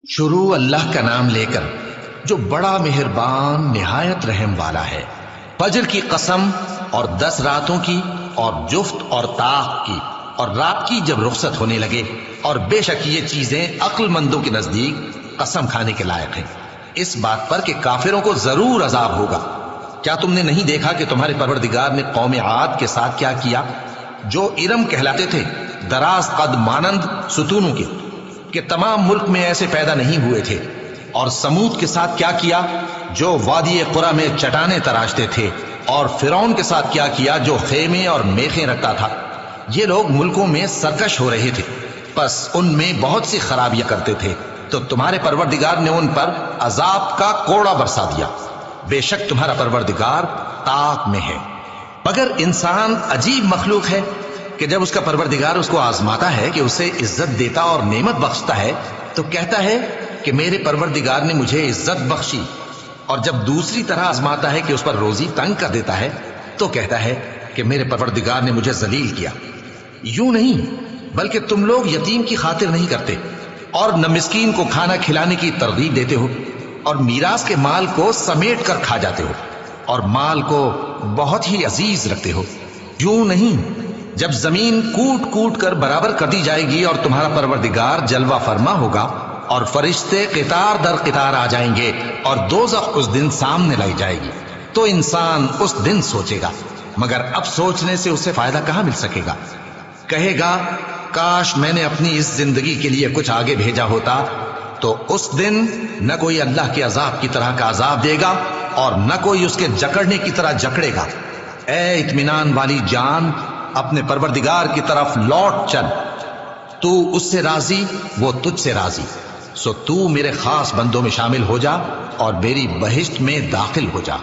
شروع اللہ کا نام لے کر جو بڑا مہربان نہایت رحم والا ہے۔ فجر کی قسم اور 10 راتوں کی اور جفت اور طاق کی اور رات کی جب رخصت ہونے لگے، اور بے شک یہ چیزیں عقل مندوں کے نزدیک قسم کھانے کے لائق ہیں، اس بات پر کہ کافروں کو ضرور عذاب ہوگا۔ کیا تم نے نہیں دیکھا کہ تمہارے پروردگار نے قوم عاد کے ساتھ کیا کیا، جو ارم کہلاتے تھے، دراز قد مانند ستونوں کے، کہ تمام ملک میں ایسے پیدا نہیں ہوئے تھے؟ اور سمود کے ساتھ کیا کیا، جو وادی قرا میں چٹانیں تراشتے تھے؟ اور فرعون کے ساتھ کیا کیا، جو خیمے اور میخیں رکھتا تھا؟ یہ لوگ ملکوں میں سرکش ہو رہے تھے، پس ان میں بہت سی خرابیاں کرتے تھے، تو تمہارے پروردگار نے ان پر عذاب کا کوڑا برسا دیا۔ بے شک تمہارا پروردگار طاق میں ہے۔ مگر انسان عجیب مخلوق ہے کہ جب اس کا پروردگار اس کو آزماتا ہے کہ اسے عزت دیتا اور نعمت بخشتا ہے تو کہتا ہے کہ میرے پروردگار نے مجھے عزت بخشی، اور جب دوسری طرح آزماتا ہے کہ اس پر روزی تنگ کر دیتا ہے تو کہتا ہے کہ میرے پروردگار نے مجھے ذلیل کیا۔ یوں نہیں، بلکہ تم لوگ یتیم کی خاطر نہیں کرتے، اور نہ مسکین کو کھانا کھلانے کی ترغیب دیتے ہو، اور میراث کے مال کو سمیٹ کر کھا جاتے ہو، اور مال کو بہت ہی عزیز رکھتے ہو۔ یوں نہیں، جب زمین کوٹ کوٹ کر برابر کر دی جائے گی اور تمہارا پروردگار جلوہ فرما ہوگا اور فرشتے قطار در قطار آ جائیں گے اور دوزخ اس دن سامنے لائی جائے گی، تو انسان اس دن سوچے گا، مگر اب سوچنے سے اسے فائدہ کہاں مل سکے گا؟ کہے گا کاش میں نے اپنی اس زندگی کے لیے کچھ آگے بھیجا ہوتا، تو اس دن نہ کوئی اللہ کے عذاب کی طرح کا عذاب دے گا اور نہ کوئی اس کے جکڑنے کی طرح جکڑے گا۔ اے اطمینان والی جان، اپنے پروردگار کی طرف لوٹ چل، تو اس سے راضی، وہ تجھ سے راضی، سو تو میرے خاص بندوں میں شامل ہو جا اور میری بہشت میں داخل ہو جا۔